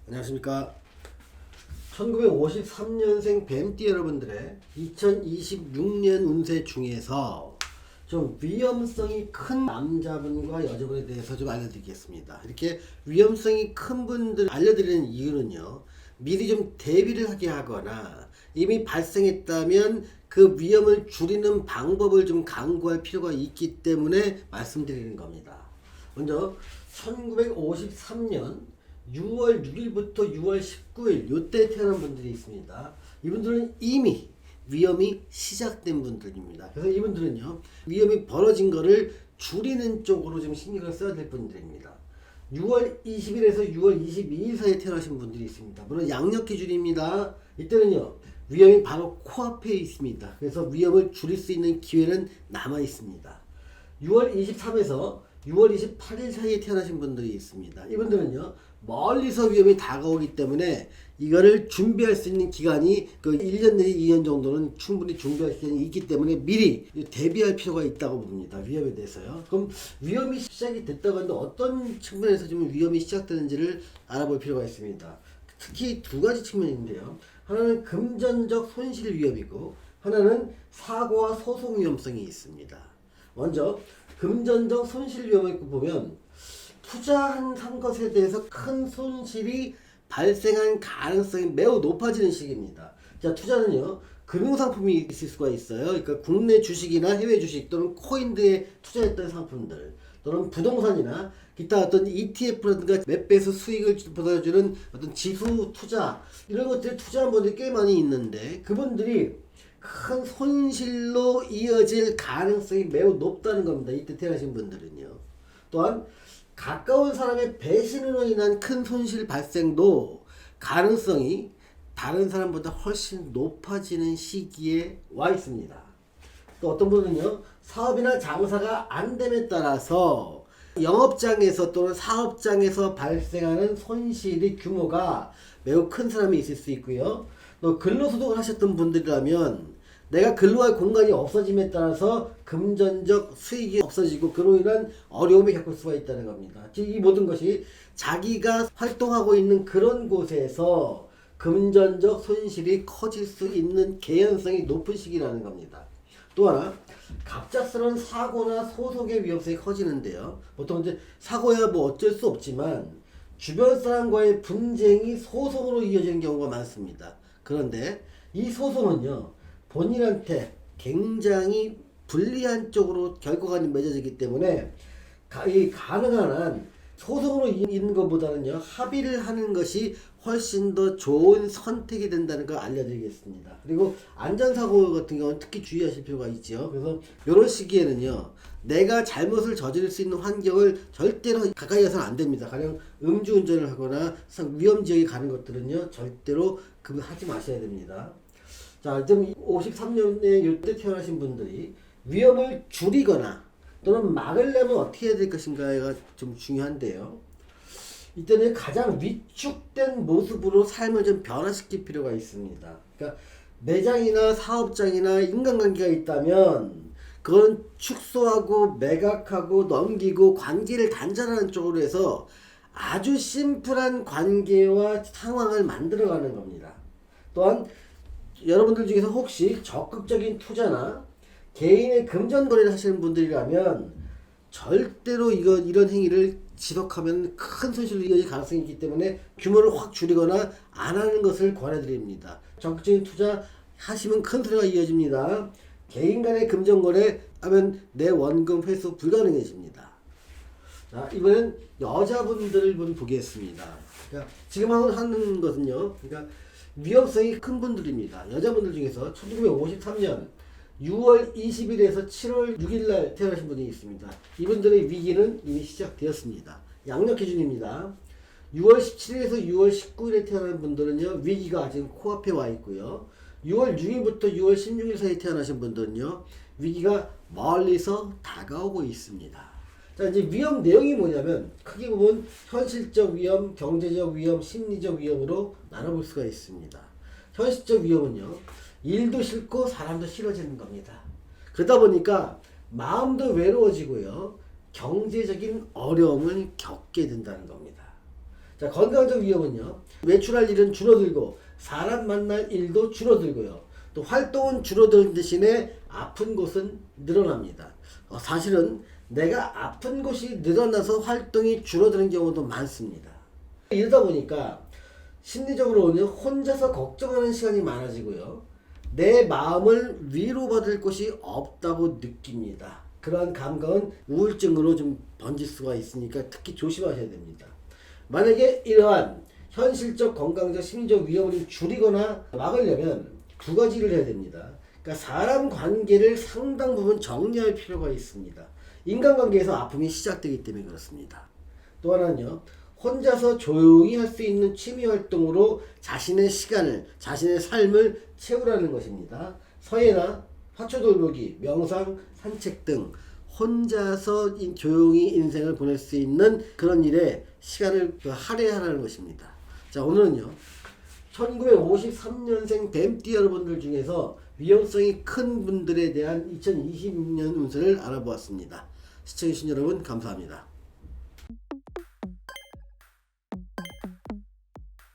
안녕하십니까. 1953년생 뱀띠 여러분들의 2026년 운세 중에서 좀 위험성이 큰 남자분과 여자분에 대해서 좀 알려드리겠습니다. 이렇게 위험성이 큰 분들 알려드리는 이유는요, 미리 좀 대비를 하게 하거나 이미 발생했다면 그 위험을 줄이는 방법을 좀 강구할 필요가 있기 때문에 말씀드리는 겁니다. 먼저 1953년 6월 6일부터 6월 19일 요때 태어난 분들이 있습니다. 이분들은 이미 위험이 시작된 분들입니다. 그래서 이분들은요, 위험이 벌어진 거를 줄이는 쪽으로 좀 신경을 써야 될 분들입니다. 6월 20일에서 6월 22일 사이에 태어나신 분들이 있습니다. 물론 양력 기준입니다. 이때는요, 위험이 바로 코앞에 있습니다. 그래서 위험을 줄일 수 있는 기회는 남아 있습니다. 6월 23에서 6월 28일 사이에 태어나신 분들이 있습니다. 이분들은요, 멀리서 위험이 다가오기 때문에 이거를 준비할 수 있는 기간이 그 1년 내지 2년 정도는 충분히 준비할 수 있기 때문에 미리 대비할 필요가 있다고 봅니다. 위험에 대해서요. 그럼 위험이 시작이 됐다고 하는데 어떤 측면에서 좀 위험이 시작되는지를 알아볼 필요가 있습니다. 특히 두 가지 측면인데요. 하나는 금전적 손실 위험이고 하나는 사고와 소송 위험성이 있습니다. 먼저 금전적 손실 위험을 보면 투자한 것에 대해서 큰 손실이 발생한 가능성이 매우 높아지는 시기입니다. 자, 투자는요, 금융상품이 있을 수가 있어요. 그러니까 국내 주식이나 해외 주식 또는 코인들에 투자했던 상품들 또는 부동산이나 기타 어떤 ETF라든가 몇 배수 수익을 보여주는 어떤 지수 투자 이런 것들에 투자한 분들이 꽤 많이 있는데 그분들이 큰 손실로 이어질 가능성이 매우 높다는 겁니다. 이때 태어나신 분들은요. 또한 가까운 사람의 배신으로 인한 큰 손실 발생도 가능성이 다른 사람보다 훨씬 높아지는 시기에 와 있습니다. 또 어떤 분은요, 사업이나 장사가 안 됨에 따라서 영업장에서 또는 사업장에서 발생하는 손실의 규모가 매우 큰 사람이 있을 수 있고요. 또 근로소득을 하셨던 분들이라면 내가 근로할 공간이 없어짐에 따라서 금전적 수익이 없어지고 그로 인한 어려움을 겪을 수가 있다는 겁니다. 즉 이 모든 것이 자기가 활동하고 있는 그런 곳에서 금전적 손실이 커질 수 있는 개연성이 높은 시기라는 겁니다. 또 하나, 갑작스러운 사고나 소송의 위험성이 커지는데요. 보통 이제 사고야 뭐 어쩔 수 없지만 주변 사람과의 분쟁이 소송으로 이어지는 경우가 많습니다. 그런데 이 소송은요, 본인한테 굉장히 불리한 쪽으로 결과가 맺어지기 때문에 이 가능한 한 소송으로 이는 것보다는요, 합의를 하는 것이 훨씬 더 좋은 선택이 된다는 걸 알려드리겠습니다. 그리고 안전사고 같은 경우는 특히 주의하실 필요가 있죠. 그래서 이런 시기에는요, 내가 잘못을 저지를 수 있는 환경을 절대로 가까이 가서는 안 됩니다. 가령 음주운전을 하거나 위험지역에 가는 것들은요, 절대로 하지 마셔야 됩니다. 자, 좀 53년에 이때 태어나신 분들이 위험을 줄이거나 또는 막으려면 어떻게 해야 될 것인가가 좀 중요한데요. 이때는 가장 위축된 모습으로 삶을 좀 변화시킬 필요가 있습니다. 그러니까 매장이나 사업장이나 인간관계가 있다면 그건 축소하고 매각하고 넘기고 관계를 단절하는 쪽으로 해서 아주 심플한 관계와 상황을 만들어가는 겁니다. 또한 여러분들 중에서 혹시 적극적인 투자나 개인의 금전 거래를 하시는 분들이라면 절대로 이런 행위를 지속하면 큰 손실로 이어질 가능성이 있기 때문에 규모를 확 줄이거나 안 하는 것을 권해드립니다. 적극적인 투자 하시면 큰 손해가 이어집니다. 개인 간의 금전 거래 하면 내 원금 회수 불가능해집니다. 자, 이번엔 여자분들을 보겠습니다. 그러니까 지금 하는 것은요, 그러니까 위험성이 큰 분들입니다. 여자분들 중에서 1953년 6월 20일에서 7월 6일날 태어나신 분이 있습니다. 이분들의 위기는 이미 시작되었습니다. 양력 기준입니다. 6월 17일에서 6월 19일에 태어난 분들은요, 위기가 아직 코앞에 와 있고요. 6월 6일부터 6월 16일 사이에 태어나신 분들은요, 위기가 멀리서 다가오고 있습니다. 자, 이제 위험 내용이 뭐냐면 크게 보면 현실적 위험, 경제적 위험, 심리적 위험으로 나눠볼 수가 있습니다. 현실적 위험은요, 일도 싫고 사람도 싫어지는 겁니다. 그러다 보니까 마음도 외로워지고요, 경제적인 어려움을 겪게 된다는 겁니다. 자, 자, 건강적 위험은요. 외출할 일은 줄어들고 사람 만날 일도 줄어들고요. 또 활동은 줄어드는 대신에 아픈 곳은 늘어납니다. 사실은 내가 아픈 곳이 늘어나서 활동이 줄어드는 경우도 많습니다. 이러다 보니까 심리적으로는 혼자서 걱정하는 시간이 많아지고요. 내 마음을 위로받을 곳이 없다고 느낍니다. 그러한 감각은 우울증으로 좀 번질 수가 있으니까 특히 조심하셔야 됩니다. 만약에 이러한 현실적 건강적 심리적 위험을 줄이거나 막으려면 두 가지를 해야 됩니다. 그러니까 사람 관계를 상당 부분 정리할 필요가 있습니다. 인간관계에서 아픔이 시작되기 때문에 그렇습니다. 또 하나는요. 혼자서 조용히 할 수 있는 취미 활동으로 자신의 시간을, 자신의 삶을 채우라는 것입니다. 서예나 화초돌보기, 명상, 산책 등 혼자서 조용히 인생을 보낼 수 있는 그런 일에 시간을 할애하라는 것입니다. 자, 오늘은요. 1953년생 뱀띠 여러분들 중에서 위험성이 큰 분들에 대한 2026년 운세를 알아보았습니다. 시청해주신 여러분 감사합니다.